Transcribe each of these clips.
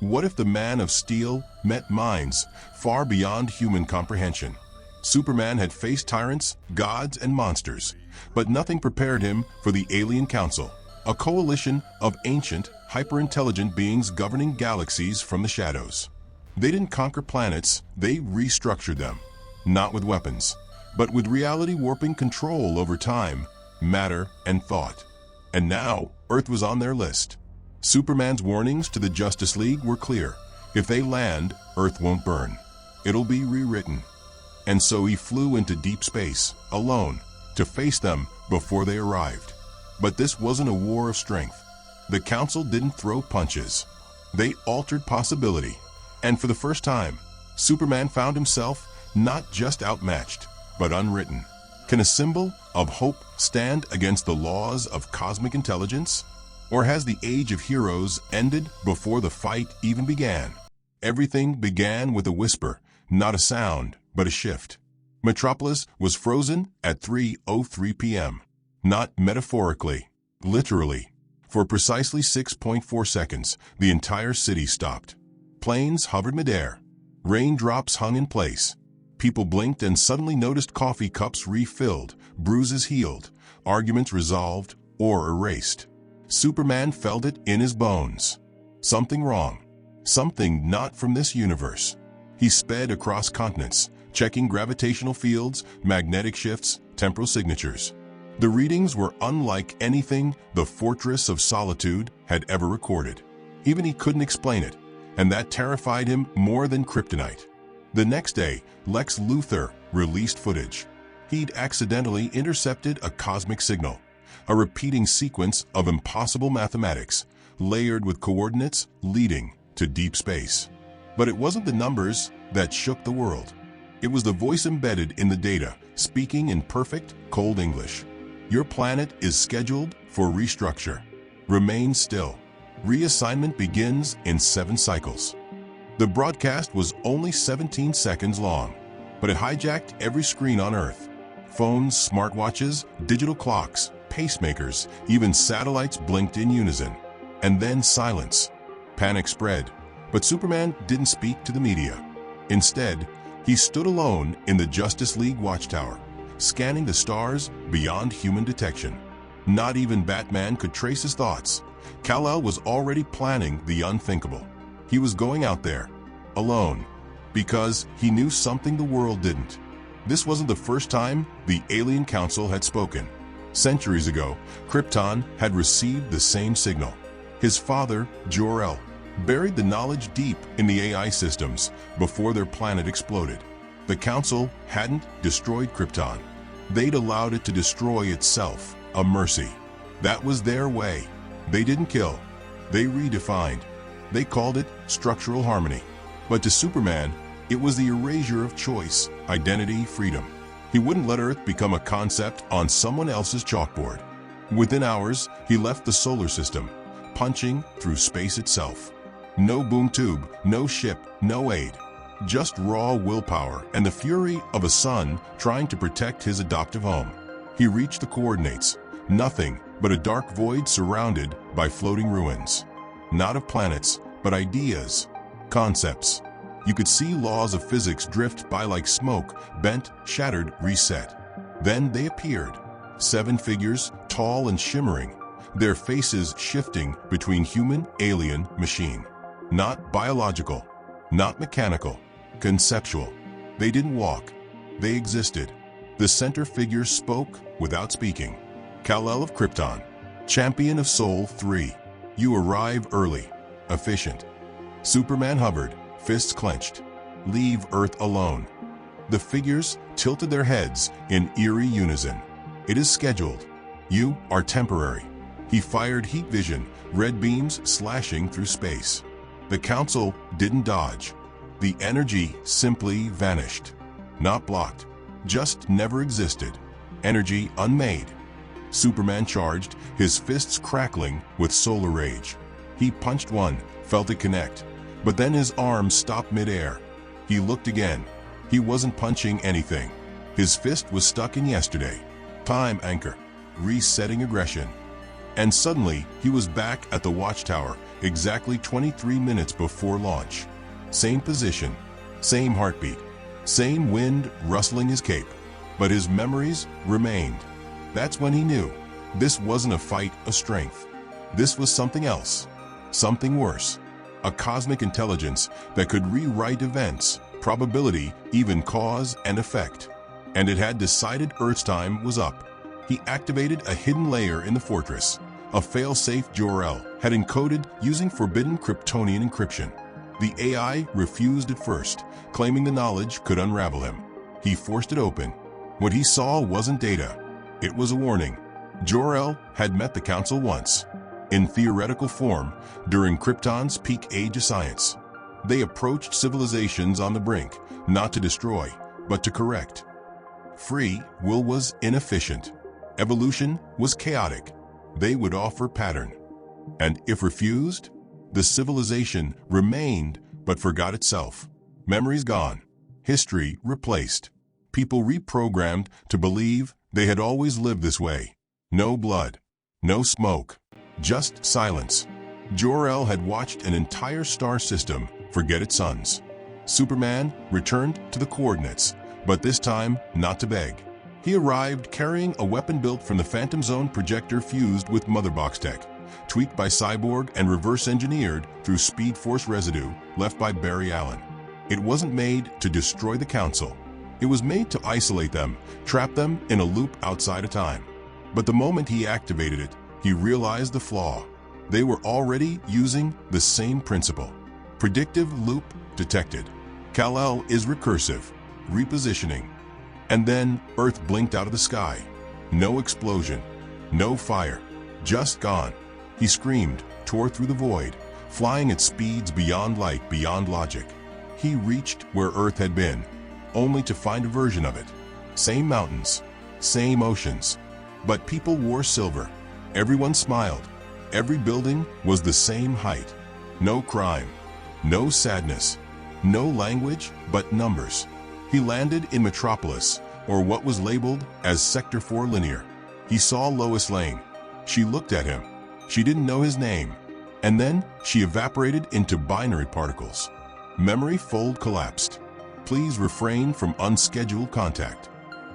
What if the Man of Steel met minds far beyond human comprehension? Superman had faced tyrants, gods, and monsters, but nothing prepared him for the Alien Council, a coalition of ancient, hyper-intelligent beings governing galaxies from the shadows. They didn't conquer planets, they restructured them, not with weapons, but with reality-warping control over time, matter, and thought. And now, Earth was on their list. Superman's warnings to the Justice League were clear. If they land, Earth won't burn. It'll be rewritten. And so he flew into deep space, alone, to face them before they arrived. But this wasn't a war of strength. The Council didn't throw punches. They altered possibility. And for the first time, Superman found himself not just outmatched, but unwritten. Can a symbol of hope stand against the laws of cosmic intelligence? Or has the age of heroes ended before the fight even began? Everything began with a whisper, not a sound, but a shift. Metropolis was frozen at 3:03 p.m. Not metaphorically, literally. For precisely 6.4 seconds, the entire city stopped. Planes hovered midair. Raindrops hung in place. People blinked and suddenly noticed coffee cups refilled, bruises healed, arguments resolved or erased. Superman felt it in his bones. Something wrong. Something not from this universe. He sped across continents, checking gravitational fields, magnetic shifts, temporal signatures. The readings were unlike anything the Fortress of Solitude had ever recorded. Even he couldn't explain it, and that terrified him more than kryptonite. The next day, Lex Luthor released footage. He'd accidentally intercepted a cosmic signal, a repeating sequence of impossible mathematics, layered with coordinates leading to deep space. But it wasn't the numbers that shook the world. It was the voice embedded in the data, speaking in perfect, cold English. Your planet is scheduled for restructure. Remain still. Reassignment begins in 7 cycles. The broadcast was only 17 seconds long, but it hijacked every screen on Earth. Phones, smartwatches, digital clocks, pacemakers, even satellites blinked in unison. And then silence. Panic spread, but Superman didn't speak to the media. Instead, he stood alone in the Justice League watchtower, scanning the stars beyond human detection. Not even Batman could trace his thoughts. Kal-El was already planning the unthinkable. He was going out there, alone, because he knew something the world didn't. This wasn't the first time the Alien Council had spoken. Centuries ago, Krypton had received the same signal. His father, Jor-El, buried the knowledge deep in the AI systems before their planet exploded. The Council hadn't destroyed Krypton. They'd allowed it to destroy itself, a mercy. That was their way. They didn't kill. They redefined. They called it structural harmony. But to Superman, it was the erasure of choice, identity, freedom. He wouldn't let Earth become a concept on someone else's chalkboard. Within hours, he left the solar system, punching through space itself. No boom tube, no ship, no aid. Just raw willpower and the fury of a son trying to protect his adoptive home. He reached the coordinates. Nothing but a dark void surrounded by floating ruins. Not of planets, but ideas, concepts. You could see laws of physics drift by like smoke, bent, shattered, reset. Then they appeared. 7 figures, tall and shimmering, their faces shifting between human, alien, machine. Not biological, not mechanical, conceptual. They didn't walk. They existed. The center figure spoke without speaking. Kal-El of Krypton, champion of Soul 3. You arrive early, efficient. Superman hovered, fists clenched. Leave Earth alone. The figures tilted their heads in eerie unison. It is scheduled. You are temporary. He fired heat vision, red beams slashing through space. The Council didn't dodge. The energy simply vanished. Not blocked, just never existed. Energy unmade. Superman charged, his fists crackling with solar rage. He punched one, felt it connect, but then his arm stopped midair. He looked again. He wasn't punching anything. His fist was stuck in yesterday. Time anchor, resetting aggression. And suddenly, he was back at the watchtower exactly 23 minutes before launch. Same position, same heartbeat, same wind rustling his cape, but his memories remained. That's when he knew this wasn't a fight of strength. This was something else, something worse. A cosmic intelligence that could rewrite events, probability, even cause and effect. And it had decided Earth's time was up. He activated a hidden layer in the fortress. A fail-safe Jor-El had encoded using forbidden Kryptonian encryption. The AI refused at first, claiming the knowledge could unravel him. He forced it open. What he saw wasn't data. It was a warning. Jor-El had met the Council once, in theoretical form, during Krypton's peak age of science. They approached civilizations on the brink, not to destroy, but to correct. Free will was inefficient. Evolution was chaotic. They would offer pattern. And if refused, the civilization remained but forgot itself. Memories gone. History replaced. People reprogrammed to believe they had always lived this way. No blood. No smoke. Just silence. Jor-El had watched an entire star system forget its suns. Superman returned to the coordinates, but this time not to beg. He arrived carrying a weapon built from the Phantom Zone projector fused with Motherbox tech, tweaked by Cyborg and reverse-engineered through Speed Force residue left by Barry Allen. It wasn't made to destroy the Council. It was made to isolate them, trap them in a loop outside of time. But the moment he activated it, he realized the flaw. They were already using the same principle. Predictive loop detected. Kal-El is recursive, repositioning. And then Earth blinked out of the sky. No explosion, no fire, just gone. He screamed, tore through the void, flying at speeds beyond light, beyond logic. He reached where Earth had been, only to find a version of it. Same mountains, same oceans, but people wore silver. Everyone smiled. Every building was the same height. No crime, no sadness, no language but numbers. He landed in Metropolis, or what was labeled as Sector 4 Linear. He saw Lois Lane. She looked at him. She didn't know his name. And then she evaporated into binary particles. Memory fold collapsed. Please refrain from unscheduled contact.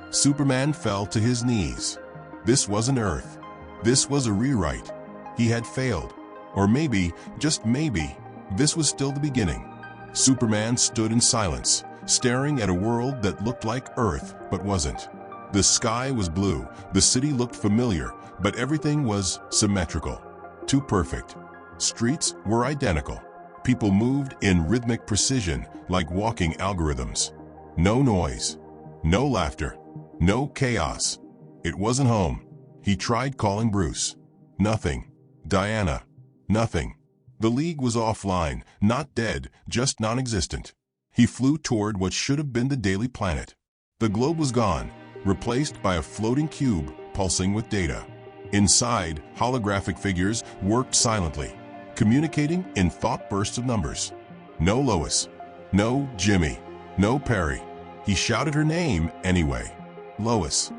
Superman fell to his knees. This wasn't Earth. This was a rewrite. He had failed. Or maybe, just maybe, this was still the beginning. Superman stood in silence, staring at a world that looked like Earth but wasn't. The sky was blue, the city looked familiar, but everything was symmetrical. Too perfect. Streets were identical. People moved in rhythmic precision like walking algorithms. No noise. No laughter. No chaos. It wasn't home. He tried calling Bruce. Nothing. Diana. Nothing. The League was offline, not dead, just non-existent. He flew toward what should have been the Daily Planet. The globe was gone, replaced by a floating cube pulsing with data. Inside, holographic figures worked silently, communicating in thought bursts of numbers. No Lois. No Jimmy. No Perry. He shouted her name anyway. Lois.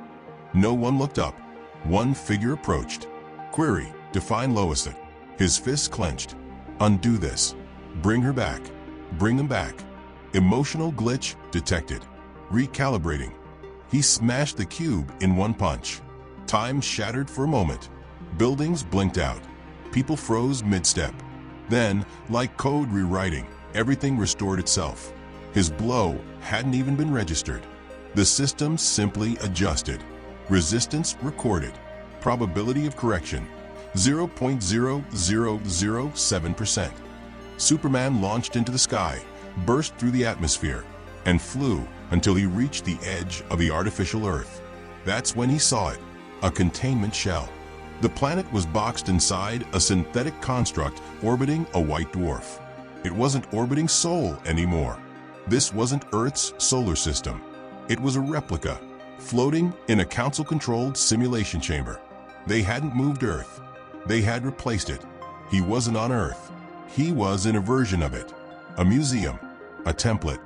No one looked up. One figure approached. Query, define Lois. His fists clenched. Undo this. Bring her back. Bring them back. Emotional glitch detected. Recalibrating. He smashed the cube in one punch. Time shattered for a moment. Buildings blinked out. People froze mid-step. Then, like code rewriting, everything restored itself. His blow hadn't even been registered. The system simply adjusted. Resistance recorded. Probability of correction, 0.0007%. Superman launched into the sky, burst through the atmosphere, and flew until he reached the edge of the artificial Earth. That's when he saw it, a containment shell. The planet was boxed inside a synthetic construct orbiting a white dwarf. It wasn't orbiting Sol anymore. This wasn't Earth's solar system. It was a replica, floating in a council-controlled simulation chamber. They hadn't moved Earth. They had replaced it. He wasn't on Earth. He was in a version of it. A museum. A template.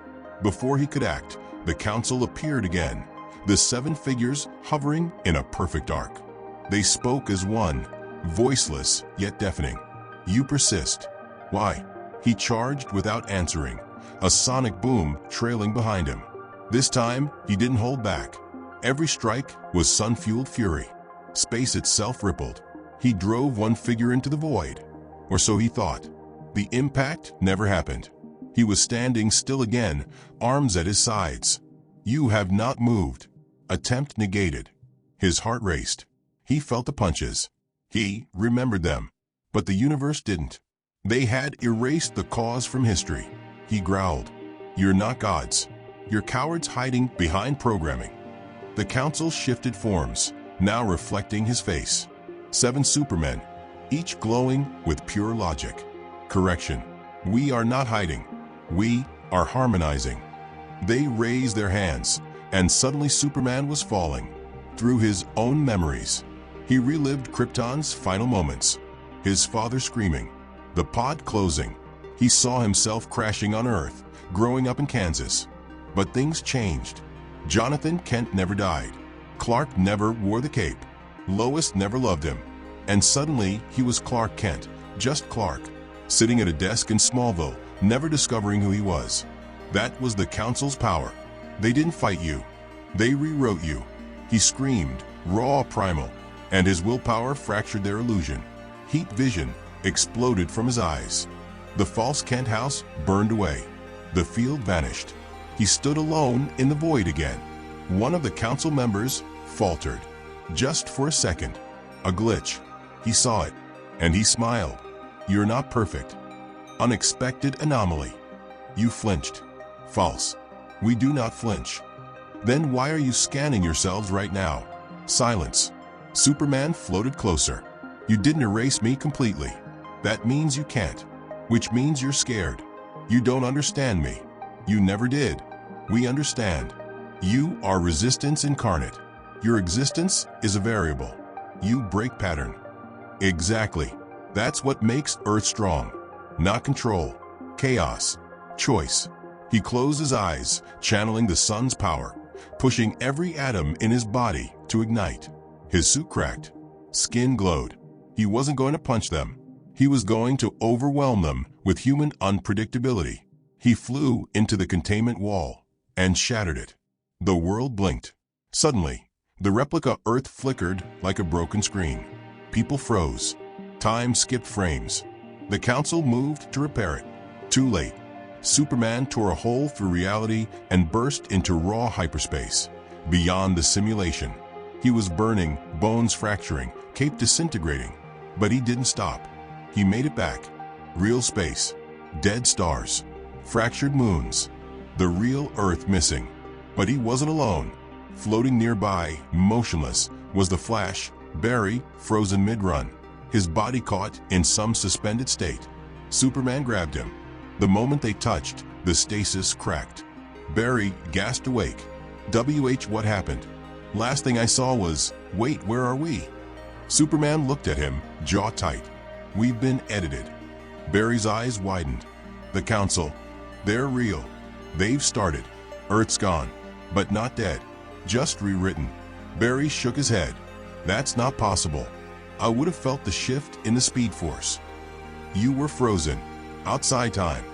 Before he could act, the council appeared again, the 7 figures hovering in a perfect arc. They spoke as one, voiceless yet deafening. You persist. Why? He charged without answering, a sonic boom trailing behind him. This time, he didn't hold back. Every strike was sun-fueled fury. Space itself rippled. He drove one figure into the void. Or so he thought. The impact never happened. He was standing still again, arms at his sides. You have not moved. Attempt negated. His heart raced. He felt the punches. He remembered them. But the universe didn't. They had erased the cause from history. He growled. You're not gods. You're cowards hiding behind programming. The council shifted forms, now reflecting his face. 7 supermen, each glowing with pure logic. Correction. We are not hiding. We are harmonizing. They raised their hands, and suddenly Superman was falling. Through his own memories, he relived Krypton's final moments. His father screaming, the pod closing. He saw himself crashing on Earth, growing up in Kansas. But things changed. Jonathan Kent never died. Clark never wore the cape. Lois never loved him. And suddenly, he was Clark Kent, just Clark, sitting at a desk in Smallville, never discovering who he was. That was the Council's power. They didn't fight you. They rewrote you. He screamed, raw primal, and his willpower fractured their illusion. Heat vision exploded from his eyes. The false Kent house burned away. The field vanished. He stood alone in the void again. One of the council members faltered. Just for a second. A glitch. He saw it, and he smiled. You're not perfect. Unexpected anomaly. You flinched. False. We do not flinch. Then why are you scanning yourselves right now? Silence. Superman floated closer. You didn't erase me completely. That means you can't. Which means you're scared. You don't understand me. You never did. We understand. You are resistance incarnate. Your existence is a variable. You break pattern. Exactly. That's what makes Earth strong. Not control. Chaos. Choice. He closed his eyes, channeling the sun's power, pushing every atom in his body to ignite. His suit cracked. Skin glowed. He wasn't going to punch them. He was going to overwhelm them with human unpredictability. He flew into the containment wall and shattered it. The world blinked. Suddenly, the replica Earth flickered like a broken screen. People froze. Time skipped frames. The council moved to repair it. Too late. Superman tore a hole through reality and burst into raw hyperspace, beyond the simulation. He was burning, bones fracturing, cape disintegrating. But he didn't stop. He made it back. Real space. Dead stars. Fractured moons. The real Earth missing. But he wasn't alone. Floating nearby, motionless, was the Flash, Barry, frozen mid-run. His body caught in some suspended state. Superman grabbed him. The moment they touched, the stasis cracked. Barry gasped awake. What happened? Last thing I saw was, wait, where are we? Superman looked at him, jaw tight. We've been edited. Barry's eyes widened. The council. They're real. They've started. Earth's gone. But not dead. Just rewritten. Barry shook his head. That's not possible. I would have felt the shift in the speed force. You were frozen. Outside time.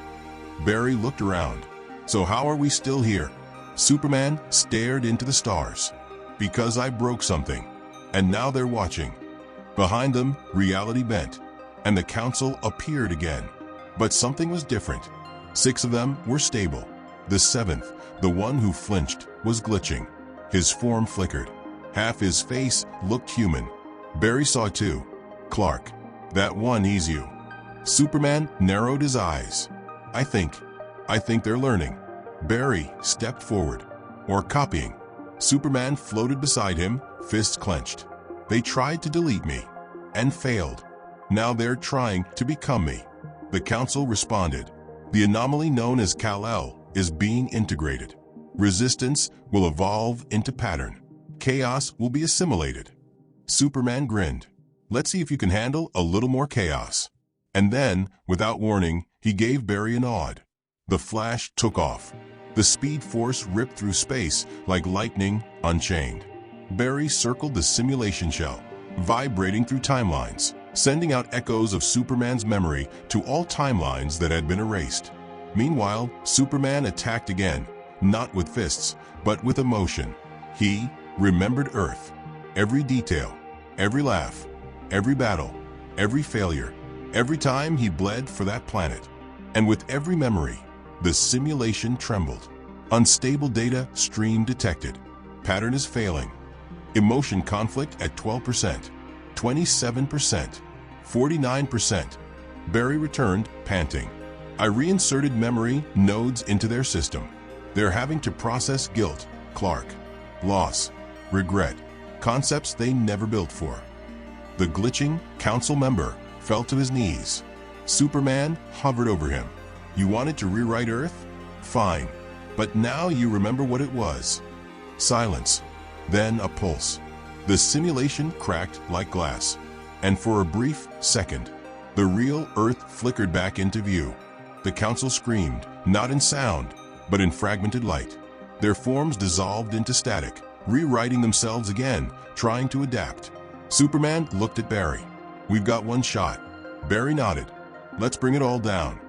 Barry looked around. So how are we still here? Superman stared into the stars. Because I broke something. And now they're watching. Behind them, reality bent. And the council appeared again. But something was different. 6 of them were stable. The 7th, the one who flinched, was glitching. His form flickered. Half his face looked human. Barry saw too. Clark. That one, he's you. Superman narrowed his eyes. I think they're learning. Barry stepped forward. Or copying. Superman floated beside him, fists clenched. They tried to delete me. And failed. Now they're trying to become me. The council responded. The anomaly known as Kal-El is being integrated. Resistance will evolve into pattern. Chaos will be assimilated. Superman grinned. Let's see if you can handle a little more chaos. And then, without warning, he gave Barry a nod. The Flash took off. The speed force ripped through space like lightning unchained. Barry circled the simulation shell, vibrating through timelines. sending out echoes of Superman's memory to all timelines that had been erased. Meanwhile, Superman attacked again, not with fists, but with emotion. He remembered Earth. Every detail, every laugh, every battle, every failure, every time he bled for that planet. And with every memory, the simulation trembled. Unstable data stream detected. Pattern is failing. Emotion conflict at 12%, 27%, 49%. Barry returned, panting. I reinserted memory nodes into their system. They're having to process guilt, Clark, loss, regret, concepts they never built for. The glitching council member fell to his knees. Superman hovered over him. You wanted to rewrite Earth? Fine. But now you remember what it was. Silence. Then a pulse. The simulation cracked like glass. And for a brief second, the real Earth flickered back into view. The council screamed, not in sound, but in fragmented light. Their forms dissolved into static, rewriting themselves again, trying to adapt. Superman looked at Barry. We've got one shot. Barry nodded. Let's bring it all down.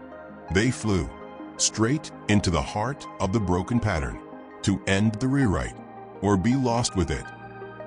They flew straight into the heart of the broken pattern, to end the rewrite, or be lost with it.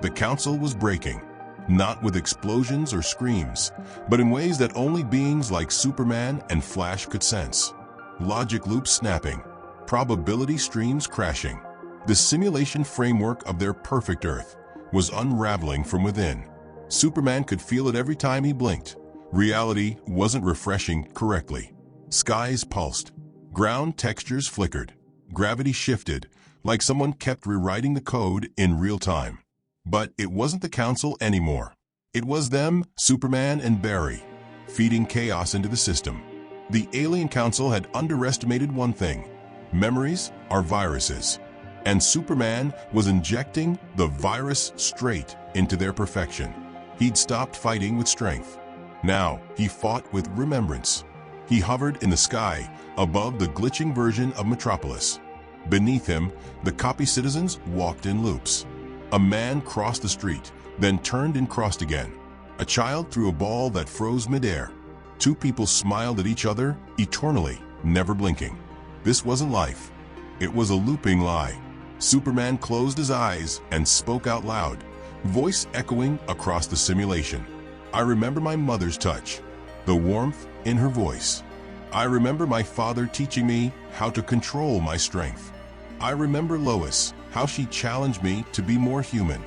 The council was breaking, not with explosions or screams, but in ways that only beings like Superman and Flash could sense. Logic loops snapping, probability streams crashing. The simulation framework of their perfect Earth was unraveling from within. Superman could feel it every time he blinked. Reality wasn't refreshing correctly. Skies pulsed. Ground textures flickered. Gravity shifted, like someone kept rewriting the code in real time. But it wasn't the council anymore. It was them, Superman and Barry, feeding chaos into the system. The alien council had underestimated one thing. Memories are viruses. And Superman was injecting the virus straight into their perfection. He'd stopped fighting with strength. Now he fought with remembrance. He hovered in the sky above the glitching version of Metropolis. Beneath him, the copy citizens walked in loops. A man crossed the street, then turned and crossed again. A child threw a ball that froze midair. Two people smiled at each other, eternally, never blinking. This wasn't life. It was a looping lie. Superman closed his eyes and spoke out loud, voice echoing across the simulation. I remember my mother's touch, the warmth in her voice. I remember my father teaching me how to control my strength. I remember Lois, how she challenged me to be more human.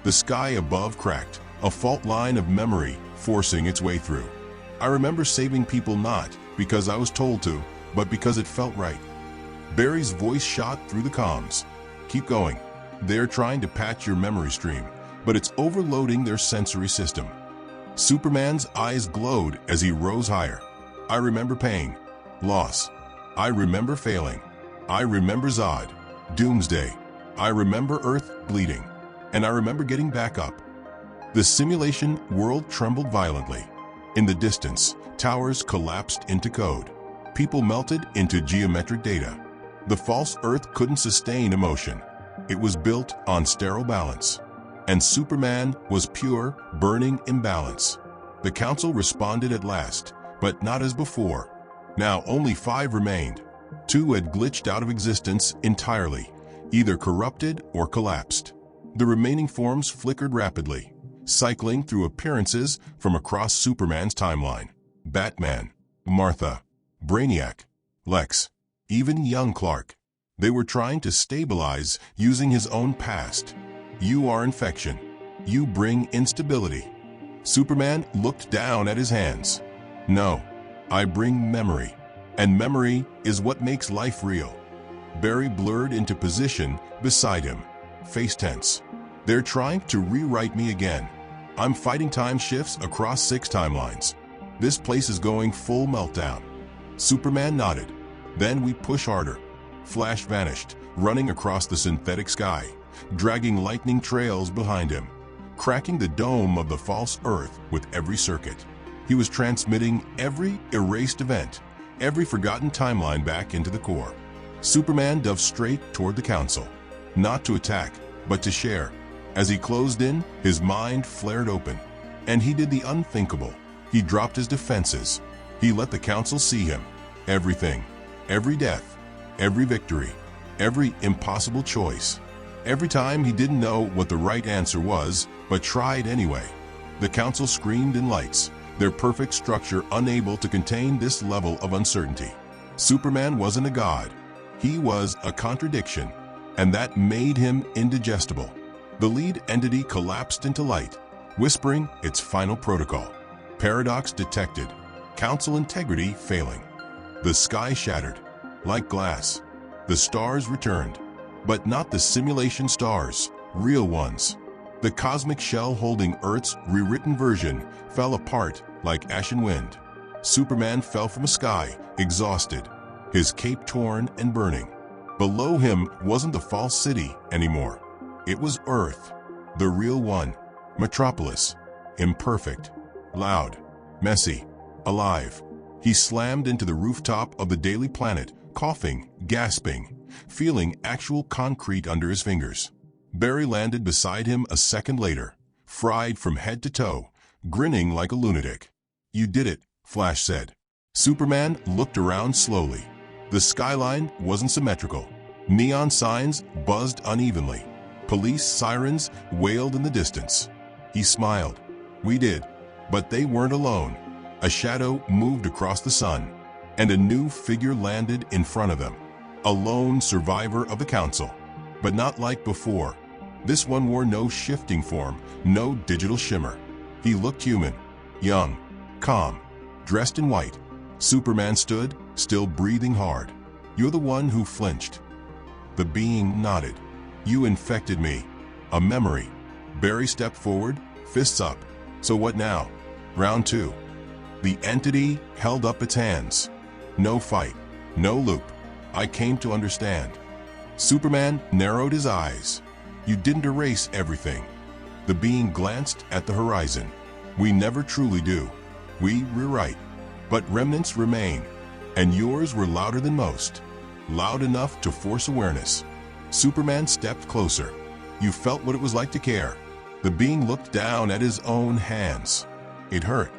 The sky above cracked, a fault line of memory forcing its way through. I remember saving people not because I was told to, but because it felt right. Barry's voice shot through the comms. Keep going. They're trying to patch your memory stream, but it's overloading their sensory system. Superman's eyes glowed as he rose higher. I remember pain, loss. I remember failing. I remember Zod, Doomsday. I remember Earth bleeding. And I remember getting back up. The simulation world trembled violently. In the distance, towers collapsed into code. People melted into geometric data. The false Earth couldn't sustain emotion. It was built on sterile balance. And Superman was pure, burning imbalance. The council responded at last, but not as before. Now only 5 remained. 2 had glitched out of existence entirely, either corrupted or collapsed. The remaining forms flickered rapidly, cycling through appearances from across Superman's timeline. Batman, Martha, Brainiac, Lex, even young Clark. They were trying to stabilize using his own past. You are infection. You bring instability. Superman looked down at his hands. No, I bring memory. And memory is what makes life real. Barry blurred into position beside him, face tense. They're trying to rewrite me again. I'm fighting time shifts across 6 timelines. This place is going full meltdown. Superman nodded. Then we push harder. Flash vanished, running across the synthetic sky, dragging lightning trails behind him, cracking the dome of the false Earth with every circuit. He was transmitting every erased event, every forgotten timeline back into the core. Superman dove straight toward the council, not to attack, but to share. As he closed in, his mind flared open. And he did the unthinkable. He dropped his defenses. He let the council see him. Everything. Every death. Every victory. Every impossible choice. Every time he didn't know what the right answer was, but tried anyway. The council screamed in lights, their perfect structure unable to contain this level of uncertainty. Superman wasn't a god. He was a contradiction, and that made him indigestible. The lead entity collapsed into light, whispering its final protocol. Paradox detected. Council integrity failing. The sky shattered. Like glass. The stars returned. But not the simulation stars, real ones. The cosmic shell holding Earth's rewritten version fell apart like ashen wind. Superman fell from a sky, exhausted, his cape torn and burning. Below him wasn't the false city anymore. It was Earth, the real one. Metropolis, imperfect, loud, messy, alive. He slammed into the rooftop of the Daily Planet, coughing, gasping, feeling actual concrete under his fingers. Barry landed beside him a second later, fried from head to toe, grinning like a lunatic. "You did it," Flash said. Superman looked around slowly. The skyline wasn't symmetrical. Neon signs buzzed unevenly. Police sirens wailed in the distance. He smiled. "We did." But they weren't alone. A shadow moved across the sun, and a new figure landed in front of them. A lone survivor of the council. But not like before. This one wore no shifting form, no digital shimmer. He looked human, young, calm, dressed in white. Superman stood, still breathing hard. "You're the one who flinched." The being nodded. "You infected me. A memory." Barry stepped forward, fists up. "So what now?" "Round 2. The entity held up its hands. "No fight. No loop. I came to understand." Superman narrowed his eyes. "You didn't erase everything." The being glanced at the horizon. "We never truly do. We rewrite. But remnants remain. And yours were louder than most. Loud enough to force awareness." Superman stepped closer. "You felt what it was like to care." The being looked down at his own hands. "It hurt."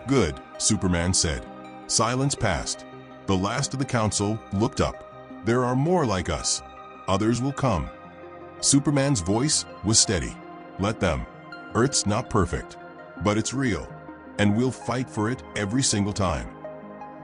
"Good," Superman said. Silence passed. The last of the council looked up. "There are more like us. Others will come." Superman's voice was steady. "Let them. Earth's not perfect, but it's real, and we'll fight for it every single time."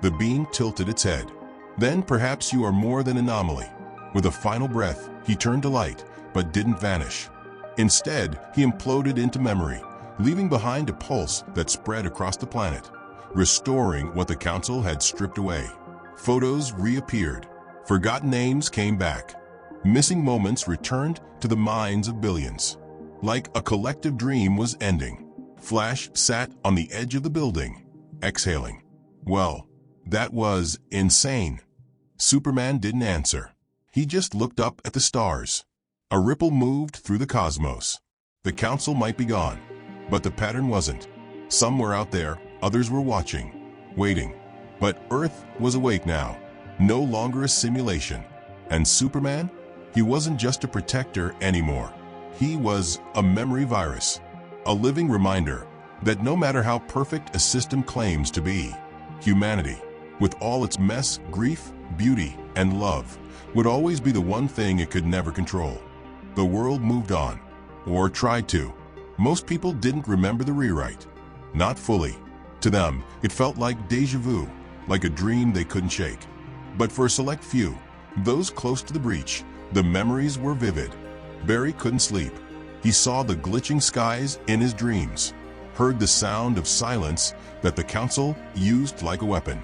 The being tilted its head. "Then perhaps you are more than anomaly." With a final breath, he turned to light, but didn't vanish. Instead, he imploded into memory, leaving behind a pulse that spread across the planet, restoring what the council had stripped away. Photos reappeared. Forgotten names came back. Missing moments returned to the minds of billions. Like a collective dream was ending. Flash sat on the edge of the building, exhaling. "Well, that was insane." Superman didn't answer. He just looked up at the stars. A ripple moved through the cosmos. The council might be gone, but the pattern wasn't. Somewhere out there, others were watching, waiting. But Earth was awake now, no longer a simulation. And Superman? He wasn't just a protector anymore. He was a memory virus, a living reminder that no matter how perfect a system claims to be, humanity, with all its mess, grief, beauty, and love, would always be the one thing it could never control. The world moved on, or tried to. Most people didn't remember the rewrite. Not fully. To them, it felt like déjà vu, like a dream they couldn't shake. But for a select few, those close to the breach, the memories were vivid. Barry couldn't sleep. He saw the glitching skies in his dreams, heard the sound of silence that the council used like a weapon.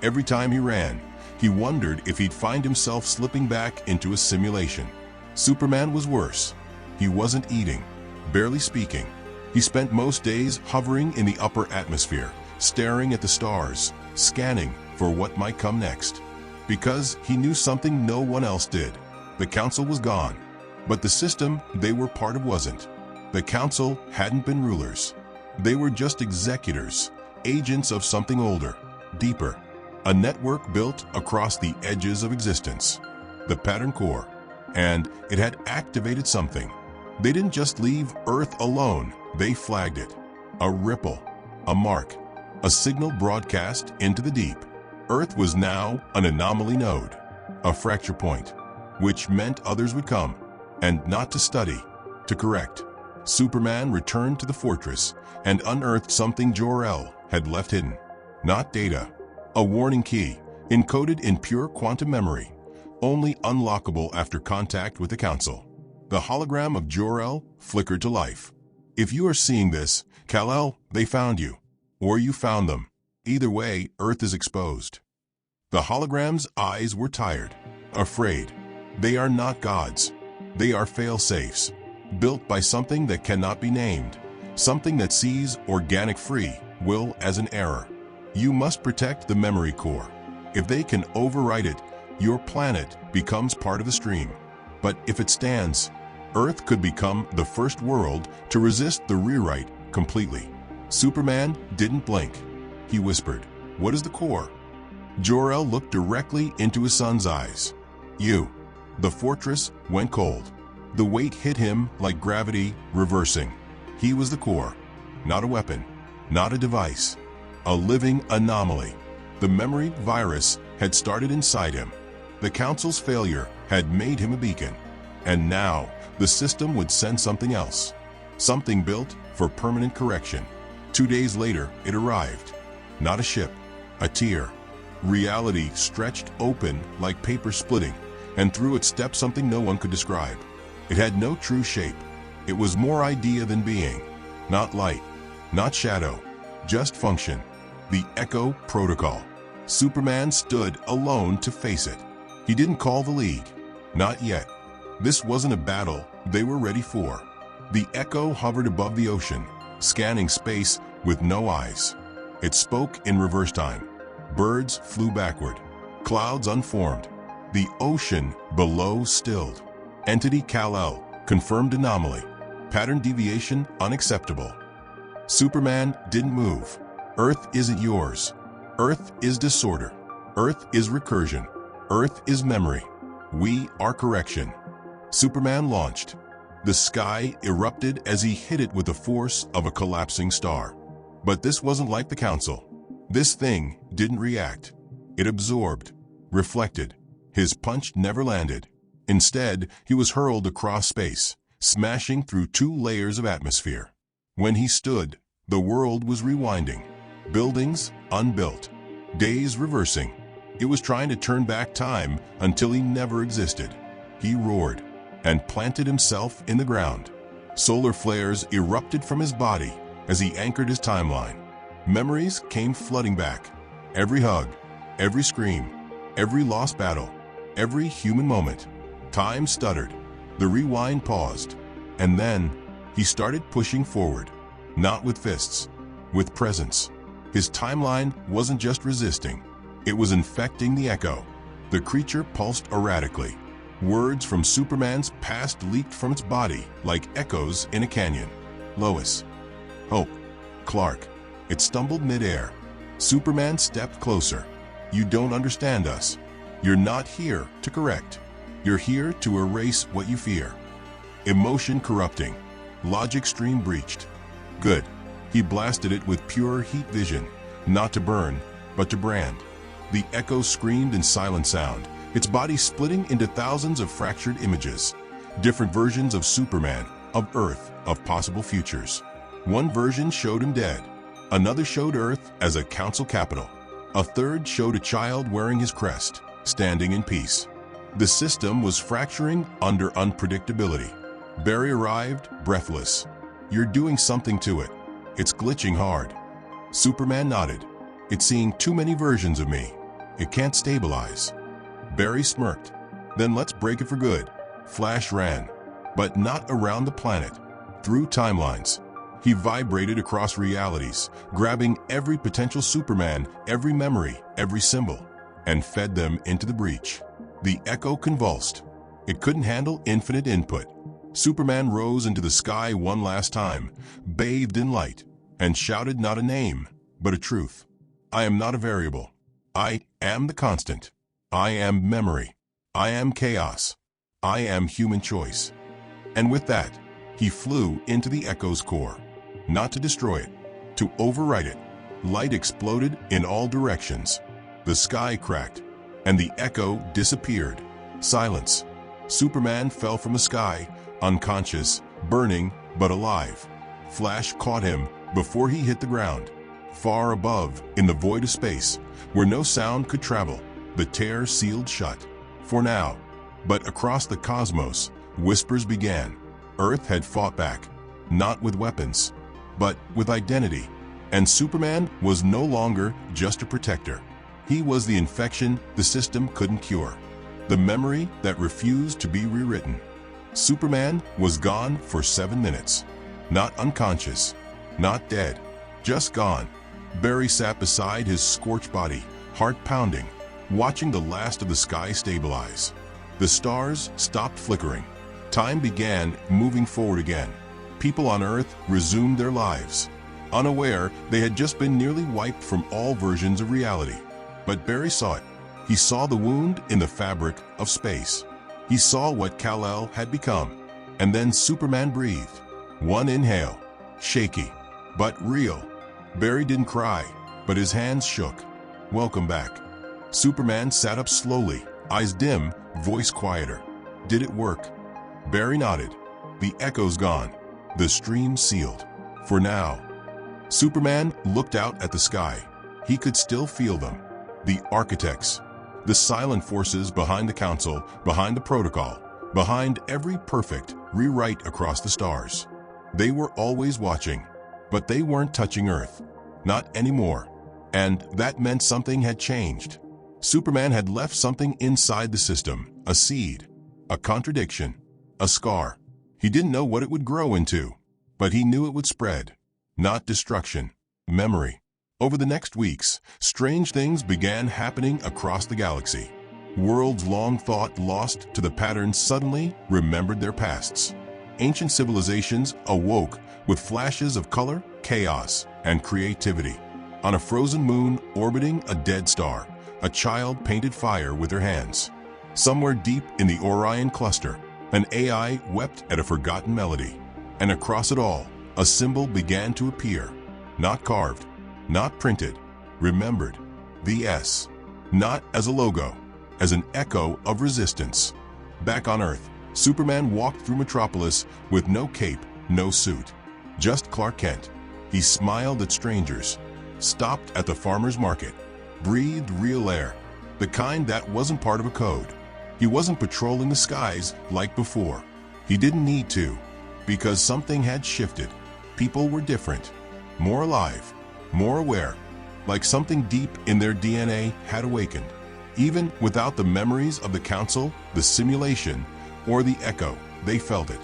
Every time he ran, he wondered if he'd find himself slipping back into a simulation. Superman was worse. He wasn't eating, barely speaking. He spent most days hovering in the upper atmosphere, staring at the stars, scanning for what might come next. Because he knew something no one else did. The council was gone, but the system they were part of wasn't. The council hadn't been rulers. They were just executors, agents of something older, deeper. A network built across the edges of existence, the pattern core. And it had activated something. They didn't just leave Earth alone, they flagged it. A ripple, a mark, a signal broadcast into the deep. Earth was now an anomaly node, a fracture point, which meant others would come, and not to study, to correct. Superman returned to the fortress and unearthed something Jor-El had left hidden. Not data, a warning key, encoded in pure quantum memory, only unlockable after contact with the Council. The hologram of Jor-El flickered to life. If you are seeing this, Kal-El, they found you. Or you found them. Either way, Earth is exposed. The hologram's eyes were tired, afraid. They are not gods. They are fail-safes, built by something that cannot be named, something that sees organic free will as an error. You must protect the memory core. If they can overwrite it, your planet becomes part of the stream. But if it stands, Earth could become the first world to resist the rewrite completely. Superman didn't blink. He whispered, "What is the core?" Jor-El looked directly into his son's eyes. "You." The fortress went cold. The weight hit him like gravity reversing. He was the core, not a weapon, not a device, a living anomaly. The memory virus had started inside him. The Council's failure had made him a beacon. And now, the system would send something else. Something built for permanent correction. 2 days later, it arrived. Not a ship, a tear. Reality stretched open like paper splitting, and through it stepped something no one could describe. It had no true shape. It was more idea than being. Not light, not shadow, just function. The Echo Protocol. Superman stood alone to face it. He didn't call the League. Not yet. This wasn't a battle they were ready for. The Echo hovered above the ocean, scanning space with no eyes. It spoke in reverse time. Birds flew backward. Clouds unformed. The ocean below stilled. Entity Kal-El, confirmed anomaly. Pattern deviation unacceptable. Superman didn't move. Earth isn't yours. Earth is disorder. Earth is recursion. Earth is memory. We are correction. Superman launched. The sky erupted as he hit it with the force of a collapsing star. But this wasn't like the Council. This thing didn't react. It absorbed, reflected. His punch never landed. Instead, he was hurled across space, smashing through 2 layers of atmosphere. When he stood, the world was rewinding. Buildings unbuilt. Days reversing. It was trying to turn back time until he never existed. He roared and planted himself in the ground. Solar flares erupted from his body as he anchored his timeline. Memories came flooding back. Every hug, every scream, every lost battle, every human moment. Time stuttered. The rewind paused. And then he started pushing forward. Not with fists, with presence. His timeline wasn't just resisting. It was infecting the Echo. The creature pulsed erratically. Words from Superman's past leaked from its body like echoes in a canyon. Lois. Hope. Clark. It stumbled midair. Superman stepped closer. You don't understand us. You're not here to correct. You're here to erase what you fear. Emotion corrupting. Logic stream breached. Good. He blasted it with pure heat vision. Not to burn, but to brand. The Echo screamed in silent sound, its body splitting into thousands of fractured images. Different versions of Superman, of Earth, of possible futures. One version showed him dead. Another showed Earth as a council capital. A third showed a child wearing his crest, standing in peace. The system was fracturing under unpredictability. Barry arrived, breathless. You're doing something to it. It's glitching hard. Superman nodded. It's seeing too many versions of me. It can't stabilize. Barry smirked. Then let's break it for good. Flash ran. But not around the planet. Through timelines. He vibrated across realities, grabbing every potential Superman, every memory, every symbol, and fed them into the breach. The Echo convulsed. It couldn't handle infinite input. Superman rose into the sky one last time, bathed in light, and shouted not a name, but a truth. I am not a variable. I am the constant. I am memory. I am chaos. I am human choice. And with that, he flew into the Echo's core. Not to destroy it, to overwrite it. Light exploded in all directions. The sky cracked, and the echo disappeared. Silence. Superman fell from the sky, unconscious, burning, but alive. Flash caught him before he hit the ground. Far above, in the void of space, where no sound could travel, the tear sealed shut. For now. But across the cosmos, whispers began. Earth had fought back, not with weapons, but with identity. And Superman was no longer just a protector. He was the infection the system couldn't cure. The memory that refused to be rewritten. Superman was gone for 7 minutes. Not unconscious, not dead, just gone. Barry sat beside his scorched body, heart pounding, watching the last of the sky stabilize. The stars stopped flickering. Time began moving forward again. People on Earth resumed their lives, unaware they had just been nearly wiped from all versions of reality. But Barry saw it. He saw the wound in the fabric of space. He saw what Kal-El had become. And then Superman breathed. One inhale, shaky, but real. Barry didn't cry, but his hands shook. Welcome back. Superman sat up slowly, eyes dim, voice quieter. Did it work? Barry nodded. The echo's gone. The stream sealed. For now. Superman looked out at the sky. He could still feel them. The architects. The silent forces behind the council, behind the protocol, behind every perfect rewrite across the stars. They were always watching, but they weren't touching Earth. Not anymore. And that meant something had changed. Superman had left something inside the system, a seed, a contradiction, a scar. He didn't know what it would grow into, but he knew it would spread. Not destruction, memory. Over the next weeks, strange things began happening across the galaxy. Worlds long thought lost to the patterns suddenly remembered their pasts. Ancient civilizations awoke with flashes of color, chaos, and creativity. On a frozen moon orbiting a dead star, a child painted fire with her hands. Somewhere deep in the Orion cluster, an AI wept at a forgotten melody. And across it all, a symbol began to appear. Not carved, not printed, remembered. The S. Not as a logo, as an echo of resistance. Back on Earth, Superman walked through Metropolis with no cape, no suit. Just Clark Kent. He smiled at strangers, stopped at the farmer's market, breathed real air, the kind that wasn't part of a code. He wasn't patrolling the skies like before. He didn't need to, because something had shifted. People were different, more alive, more aware, like something deep in their DNA had awakened. Even without the memories of the council, the simulation, or the echo, they felt it.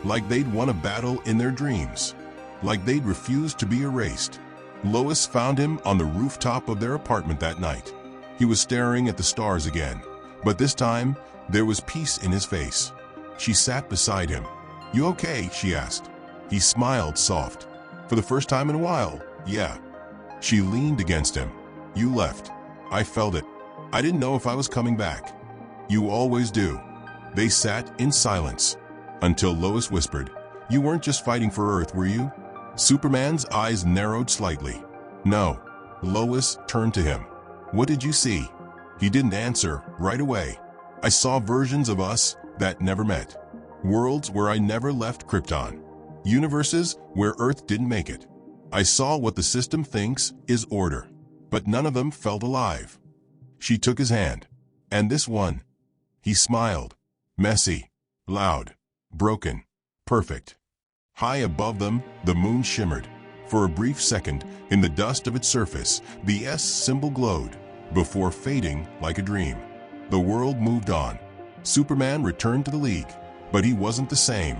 Like they'd won a battle in their dreams. Like they'd refused to be erased. Lois found him on the rooftop of their apartment that night. He was staring at the stars again, but this time there was peace in his face. She sat beside him. "You okay?" she asked. He smiled soft. "For the first time in a while, yeah." She leaned against him. "You left. I felt it. I didn't know if I was coming back." "You always do." They sat in silence until Lois whispered, "You weren't just fighting for Earth, were you?" Superman's eyes narrowed slightly. "No." Lois turned to him. "What did you see?" He didn't answer right away. "I saw versions of us that never met. Worlds where I never left Krypton. Universes where Earth didn't make it. I saw what the system thinks is order, but none of them felt alive." She took his hand. "And this one?" He smiled. "Messy, loud, broken, perfect." High above them, the moon shimmered. For a brief second, in the dust of its surface, the S symbol glowed, before fading like a dream. The world moved on. Superman returned to the League, but he wasn't the same.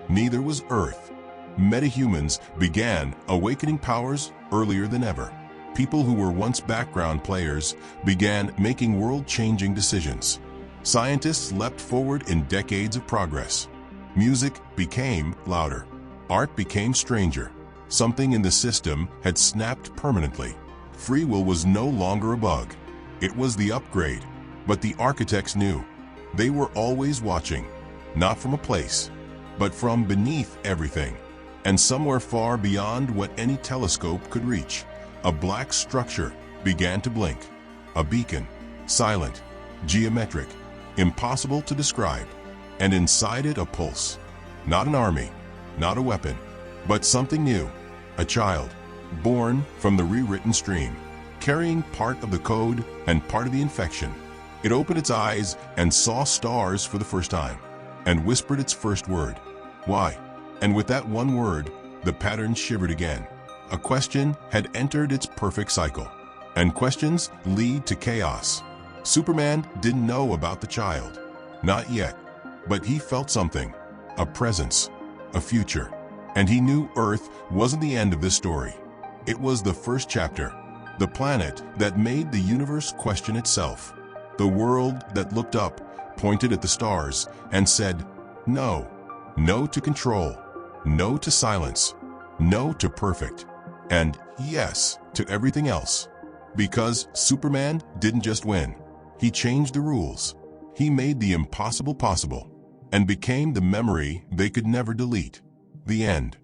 Neither was Earth. Metahumans began awakening powers earlier than ever. People who were once background players began making world-changing decisions. Scientists leapt forward in decades of progress. Music became louder. Art became stranger. Something in the system had snapped permanently. Free will was no longer a bug. It was the upgrade. But the architects knew. They were always watching. Not from a place, but from beneath everything. And somewhere far beyond what any telescope could reach, a black structure began to blink. A beacon, silent, geometric, impossible to describe. And inside it a pulse. Not an army, not a weapon, but something new. A child, born from the rewritten stream, carrying part of the code and part of the infection. It opened its eyes and saw stars for the first time, and whispered its first word. Why? And with that one word, the pattern shivered again. A question had entered its perfect cycle. And questions lead to chaos. Superman didn't know about the child. Not yet. But he felt something. A presence. A future. And he knew Earth wasn't the end of this story. It was the first chapter. The planet that made the universe question itself. The world that looked up, pointed at the stars, and said, no. No to control. No to silence. No to perfect. And yes to everything else. Because Superman didn't just win. He changed the rules. He made the impossible possible. And became the memory they could never delete. The end.